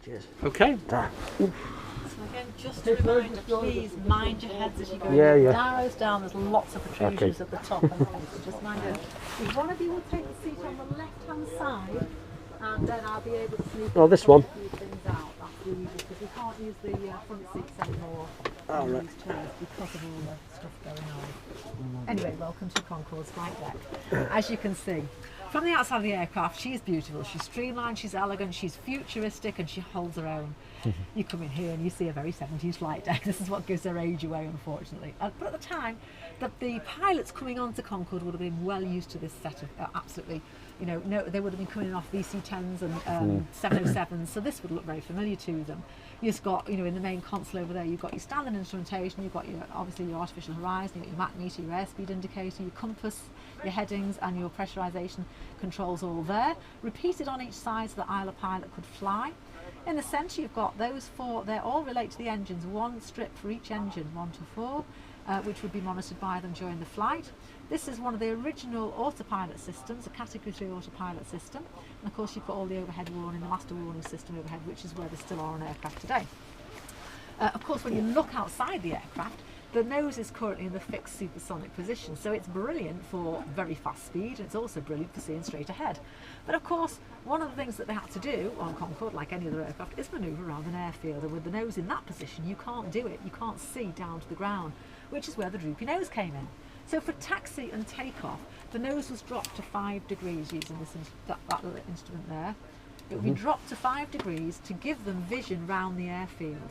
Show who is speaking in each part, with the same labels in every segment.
Speaker 1: Cheers.
Speaker 2: Okay.
Speaker 1: Ah.
Speaker 3: So again, just a reminder, please mind your heads as you go.
Speaker 1: Yeah,
Speaker 3: It
Speaker 1: yeah.
Speaker 3: narrows down, there's lots of protrusions at the top. And so just mind it. If one of you will take the seat on the left-hand side, and then I'll be able to sneak
Speaker 1: Oh, this one.
Speaker 3: a few things out. That's really good, because we can't use the front seats anymore
Speaker 1: Oh,
Speaker 3: on
Speaker 1: right.
Speaker 3: these tours because of all the stuff going on. Anyway, welcome to Concorde's flight deck. As you can see, from the outside of the aircraft, she's beautiful, she's streamlined, she's elegant, she's futuristic, and she holds her own. You come in here and you see a very 70s flight deck. This is what gives their age away, unfortunately. But at the time, the pilots coming onto Concorde would have been well used to this set of absolutely, you know, no, they would have been coming off VC-10s and 707s, so this would look very familiar to them. You've got, you know, in the main console over there, you've got your standard instrumentation, you've got your, obviously your artificial horizon, you've got your mach meter, your airspeed indicator, your compass, your headings and your pressurization controls all there, repeated on each side so that either pilot could fly. In the centre you've got those four, they all relate to the engines, one strip for each engine, 1 to 4, which would be monitored by them during the flight. This is one of the original autopilot systems, a category 3 autopilot system, and of course you've got all the overhead warning, the master warning system overhead, which is where they still are on aircraft today. Of course, when you look outside the aircraft, the nose is currently in the fixed supersonic position, so it's brilliant for very fast speed, and it's also brilliant for seeing straight ahead. But of course, one of the things that they had to do on Concorde, like any other aircraft, is manoeuvre around an airfield, and with the nose in that position, you can't do it. You can't see down to the ground, which is where the droopy nose came in. So for taxi and takeoff, the nose was dropped to 5 degrees using this that little instrument there. It would be dropped to 5 degrees to give them vision round the airfield.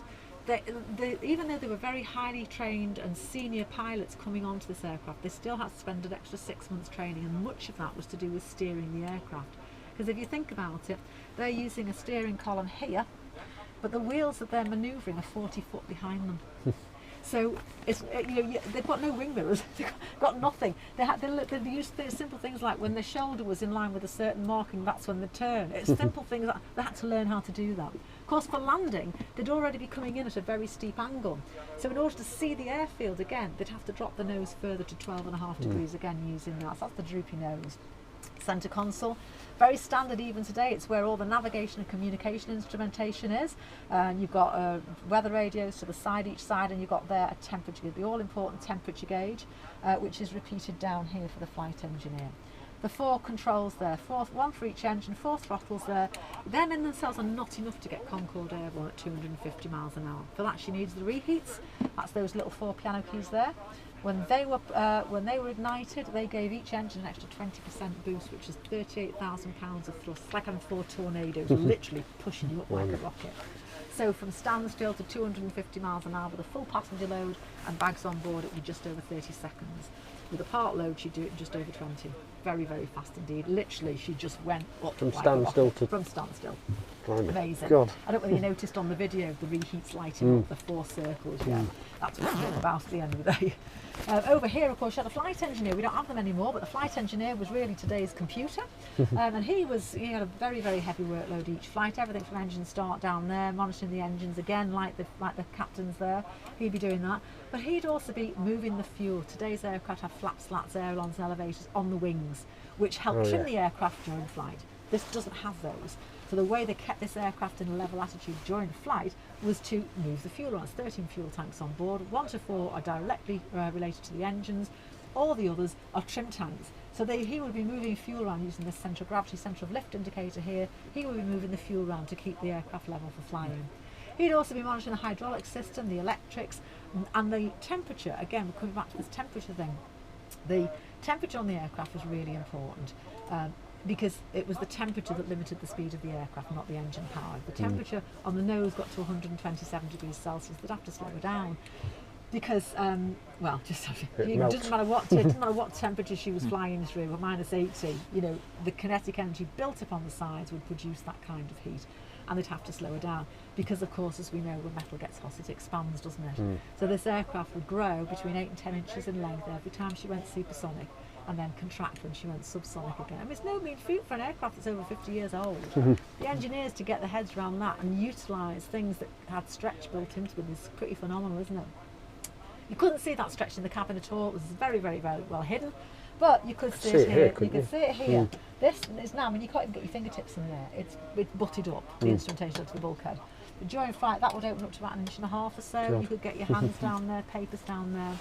Speaker 3: Even though they were very highly trained and senior pilots coming onto this aircraft, they still had to spend an extra 6 months training, and much of that was to do with steering the aircraft. Because if you think about it, they're using a steering column here, but the wheels that they're manoeuvring are 40 foot behind them. So it's, you know, they've got no wing mirrors, they've got nothing. They used simple things like when their shoulder was in line with a certain marking, that's when they turn. It's simple things that they had to learn how to do that. Of course, for landing, they'd already be coming in at a very steep angle. So in order to see the airfield again, they'd have to drop the nose further to 12.5 degrees again using that. So that's the droopy nose. Centre console, very standard even today. It's where all the navigation and communication instrumentation is. You've got weather radios to the side, each side, and you've got there a temperature, the all-important temperature gauge, which is repeated down here for the flight engineer. The 4 controls there, one for each engine, 4 throttles there. Them in themselves are not enough to get Concorde airborne at 250 miles an hour. For that she needs the reheats. That's those little 4 piano keys there. When they were ignited, they gave each engine an extra 20% boost, which is 38,000 pounds of thrust. It's like having 4 tornadoes literally pushing you up like a rocket. So from standstill to 250 miles an hour with a full passenger load and bags on board, it would be just over 30 seconds. With a part load, she'd do it in just over 20. Very, very fast indeed. Literally, she just went up
Speaker 1: From
Speaker 3: like
Speaker 1: standstill
Speaker 3: a rocket.
Speaker 1: to...
Speaker 3: From standstill.
Speaker 1: Blimey.
Speaker 3: Amazing.
Speaker 1: God.
Speaker 3: I don't know whether you noticed on the video the reheats lighting up the 4 circles. Yeah, that's what it's all about at the end of the day. Over here, of course, you had a flight engineer. We don't have them anymore, but the flight engineer was really today's computer. And he had a very, very heavy workload each flight. Everything from engine start down there, monitoring the engines again, like the captains there. He'd be doing that. But he'd also be moving the fuel. Today's aircraft have flaps, slats, ailerons and elevators on the wings, which help trim the aircraft during flight. This doesn't have those. So the way they kept this aircraft in a level attitude during flight was to move the fuel on. It's 13 fuel tanks on board. 1 to 4 are directly related to the engines. All the others are trim tanks. So he would be moving fuel around using this centre of gravity, centre of lift indicator here. He would be moving the fuel around to keep the aircraft level for flying. He'd also be monitoring the hydraulic system, the electrics, and the temperature. Again, we're coming back to this temperature thing. The temperature on the aircraft was really important. Because it was the temperature that limited the speed of the aircraft, not the engine power. The temperature on the nose got to 127 degrees Celsius. They'd have to slow it down because, well, it doesn't matter what temperature she was flying through, or -80. You know, the kinetic energy built up on the sides would produce that kind of heat, and they'd have to slow it down because, of course, as we know, when metal gets hot, it expands, doesn't it? So this aircraft would grow between 8 and 10 inches in length every time she went supersonic, and then contract when she went subsonic again. I mean, it's no mean feat for an aircraft that's over 50 years old. The engineers to get their heads around that and utilise things that had stretch built into them is pretty phenomenal, isn't it? You couldn't see that stretch in the cabin at all. It was very, very, very well hidden. But you could see it here. You could see it here.
Speaker 1: Mm.
Speaker 3: This is now. I mean, you can't even get your fingertips in there. It's butted up. The instrumentation up to the bulkhead. But during flight, that would open up to about 1.5 inches or so.
Speaker 1: God.
Speaker 3: You could get your hands down there, papers down there.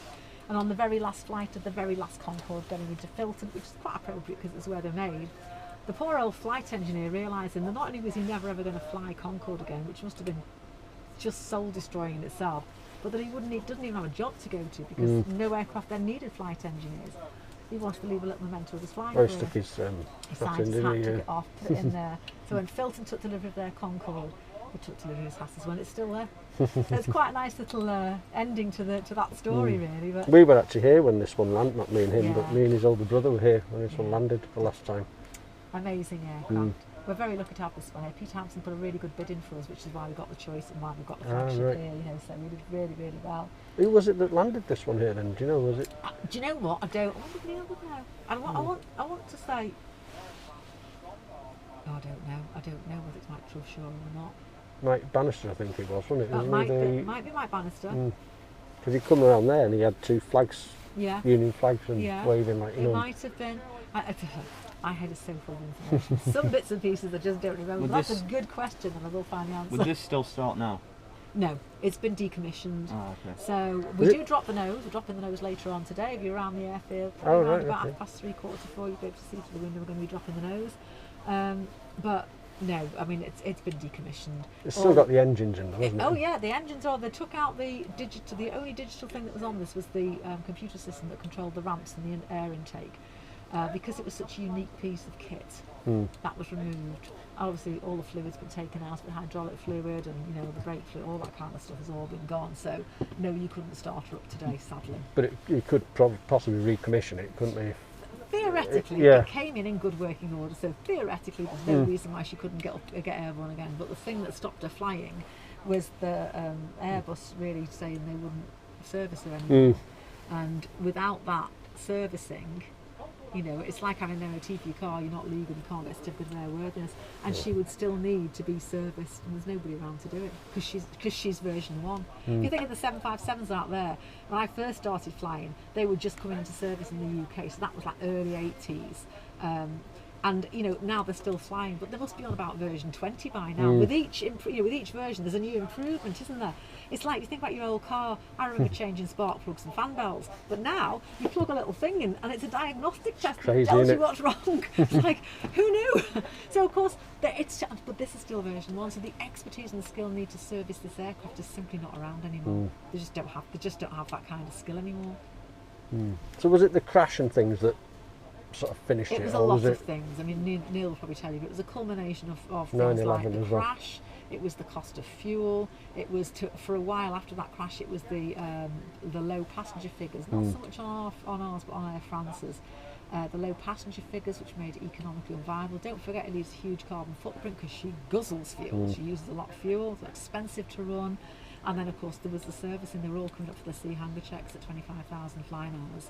Speaker 3: And on the very last flight of the very last Concorde going into Filton, which is quite appropriate because it's where they're made, the poor old flight engineer realising that not only was he never ever going to fly Concorde again, which must have been just soul destroying in itself, but that he doesn't even have a job to go to because no aircraft then needed flight engineers. He wants to leave a little memento of his flying career.
Speaker 1: He stuck his
Speaker 3: he signed his hat, took it off, put it in there. So when Filton took delivery of their Concorde, he took delivery of his Hasses when it's still there. So it's quite a nice little ending to that story, really. But
Speaker 1: we were actually here when this one landed, not me and him,
Speaker 3: Yeah.
Speaker 1: but me and his older brother were here when this one landed the last time.
Speaker 3: amazing aircraft. We're very lucky to have this one here. Peter Hampson put a really good bid in for us, which is why we got the choice and why we got the flagship
Speaker 1: right.
Speaker 3: here. You know, so we did really, really well.
Speaker 1: Who was it that landed this one here then? Do you know? Was it?
Speaker 3: Do you know what? I don't. I would know. And what I want to say. Oh, I don't know. I don't know whether it's Mike Trushaw or not.
Speaker 1: Mike Bannister, I think it was, wasn't it?
Speaker 3: That
Speaker 1: Wasn't
Speaker 3: might be Mike Bannister.
Speaker 1: Because he come around there and he had 2 flags,
Speaker 3: Yeah.
Speaker 1: Union flags, and
Speaker 3: Yeah.
Speaker 1: waving like, you
Speaker 3: It
Speaker 1: know.
Speaker 3: might have been. My head is so full of information. Some bits and pieces I just don't remember. That's a good question, and I will find the answer.
Speaker 2: Would this still start now?
Speaker 3: No, it's been decommissioned.
Speaker 2: Oh, okay.
Speaker 3: So we do drop the nose. We're dropping the nose later on today. If you're around the airfield,
Speaker 1: Oh,
Speaker 3: around
Speaker 1: right,
Speaker 3: about
Speaker 1: okay.
Speaker 3: 3:15, 4:45, you'll be able to see through the window. We're going to be dropping the nose. But no, I mean it's been decommissioned.
Speaker 1: It's still got the engines in there, hasn't it?
Speaker 3: Oh yeah, the engines are. They took out the digital. The only digital thing that was on this was the computer system that controlled the ramps and the air intake. Because it was such a unique piece of kit, that was removed. Obviously, all the fluid's been taken out, the hydraulic fluid and the brake fluid, all that kind of stuff has all been gone. So, no, you couldn't start her up today, sadly.
Speaker 1: But you could possibly recommission it, couldn't you?
Speaker 3: Theoretically,
Speaker 1: Yeah.
Speaker 3: it came in good working order. So theoretically, there's no reason why she couldn't get airborne again. But the thing that stopped her flying was the Airbus really saying they wouldn't service her anymore. And without that servicing, it's like having an MOT for your car. You're not legal, you can't get a certificate of airworthiness, and she would still need to be serviced, and there's nobody around to do it because she's version 1. If you think of the 757s out there, when I first started flying, they were just coming into service in the UK, so that was like early 80s. And now they're still flying, but they must be on about version 20 by now. With each version, there's a new improvement, isn't there? It's like you think about your old car. I remember changing spark plugs and fan belts, but now you plug a little thing in, and it's a diagnostic test that tells you what's wrong. It's like, who knew? So of course, but this is still version 1. So the expertise and the skill needed to service this aircraft is simply not around anymore. They just don't have that kind of skill anymore.
Speaker 1: So was it the crash and things that sort of finished it?
Speaker 3: It was a lot of things. I mean, Neil will probably tell you, but it was a culmination of things like the crash. It was the cost of fuel. It was for a while after that crash. It was the low passenger figures, not so much on ours, but on Air France's. The low passenger figures, which made it economically unviable. Don't forget, it leaves a huge carbon footprint because she guzzles fuel. She uses a lot of fuel. It's expensive to run. And then, of course, there was the servicing. They were all coming up for the sea hanger checks at 25,000 flying hours.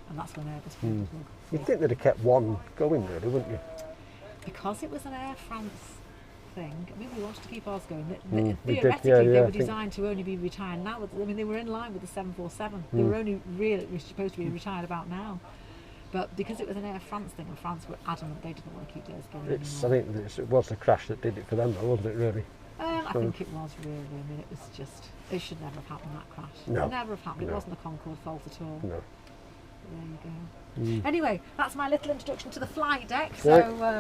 Speaker 3: And that's when Airbus pulled the plug.
Speaker 1: You'd think they'd have kept one going, really, wouldn't you?
Speaker 3: Because it was an Air France thing. I mean, we wanted to keep ours going.
Speaker 1: Theoretically,
Speaker 3: they were designed to only be retired now. I mean, they were in line with the 747. They were only really supposed to be retired about now. But because it was an Air France thing, and France were adamant they didn't want to keep theirs going anymore.
Speaker 1: I think it was the crash that did it for them, though, wasn't it, really?
Speaker 3: I think it was really. I mean, it was just. It should never have happened, that crash.
Speaker 1: No.
Speaker 3: It never have happened. It
Speaker 1: No.
Speaker 3: wasn't the Concorde fault at all.
Speaker 1: No.
Speaker 3: There you go. Anyway, that's my little introduction to the flight deck. So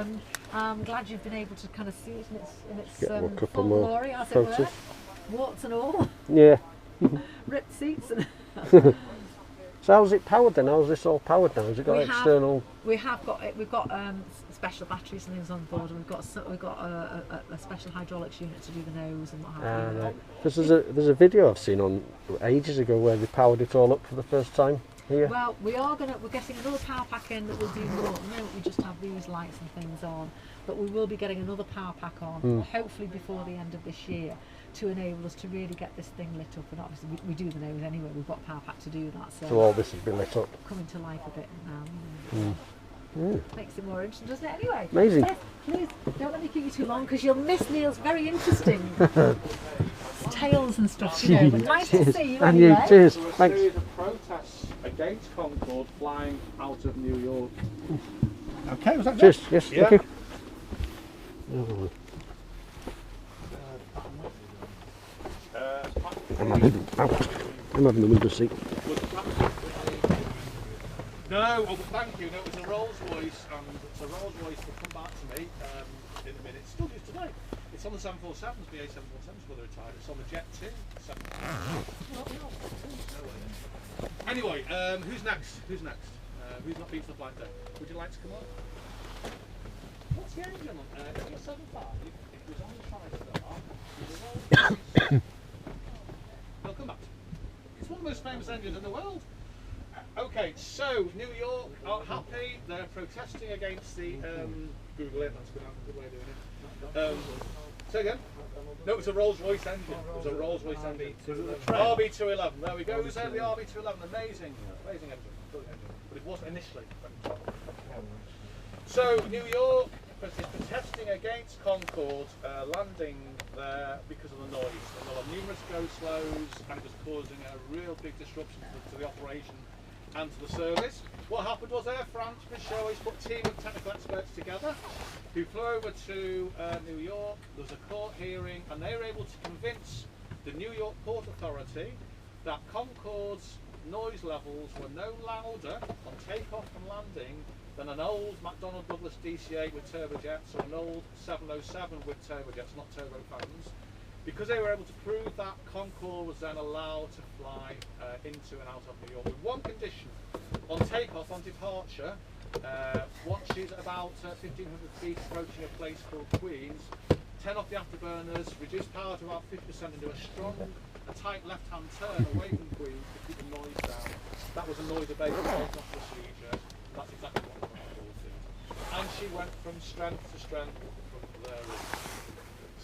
Speaker 3: I'm glad you've been able to kind of see it in its full glory, as it were. Warts and all. Yeah. Ripped seats.
Speaker 1: So how's it powered then? How's this all powered now? Has it got external?
Speaker 3: We've got special batteries and things on board, and we've got a special hydraulics unit to do the nose and what have you.
Speaker 1: Right. Because there's a video I've seen on ages ago where they powered it all up for the first time here.
Speaker 3: Well, we're getting another power pack in that will do more. At the moment we just have these lights and things on, but we will be getting another power pack on, hopefully before the end of this year, to enable us to really get this thing lit up. And obviously we do the nose anyway, we've got a power pack to do that.
Speaker 1: So all this has been lit up.
Speaker 3: Coming to life a bit now. Makes it more interesting, doesn't it? Anyway,
Speaker 1: amazing.
Speaker 3: Please don't let me keep you too long because you'll miss Neil's very interesting tales and stuff. But nice to see you.
Speaker 1: And
Speaker 3: anyway.
Speaker 1: you, cheers. Thanks.
Speaker 4: Series of protests
Speaker 2: against Concorde flying out of New York.
Speaker 4: Okay, was that
Speaker 1: Cheers.
Speaker 4: good?
Speaker 1: Yes,
Speaker 2: Yeah.
Speaker 1: thank you. Oh, I'm having the window seat.
Speaker 2: No, well, thank you. No, it was a Rolls Royce, and it's a Rolls Royce will come back to me in a minute. It's still used today. It's on the 747s, BA 747s, whether retired. It's on the Jet 2. Anyway, who's next? Who's next? Who's not been to the flight deck? Would you like to come on? What's the engine on? It's a 75. It was on the TriStar. It was a Rolls Royce. They'll come back to me. It's one of the most famous engines in the world. Okay, so New York are happy. They're protesting against the Google it. That's a good way of doing it. Say again. No, it was a Rolls Royce engine. It was a Rolls Royce engine. RB211. There we go. Who's there? The RB211. Amazing, amazing engine. Brilliant engine. But it wasn't initially. So New York is protesting against Concorde landing there because of the noise. There were numerous go-slows, and it was causing a real big disruption to the operation and to the service. What happened was Air France, British Airways put a team of technical experts together who flew over to New York. There was a court hearing, and they were able to convince the New York Port Authority that Concorde's noise levels were no louder on takeoff and landing than an old McDonnell Douglas DC-8 with turbojets or an old 707 with turbojets, not turbofans. Because they were able to prove that, Concorde was then allowed to fly into and out of New York with one condition. On takeoff, on departure, once she's about 1,500 feet approaching a place called Queens, 10 off the afterburners, reduce power to about 50% and do a tight left-hand turn away from Queens to keep the noise down. That was a noise-based takeoff procedure. That's exactly what Concorde did. And she went from strength to strength from there.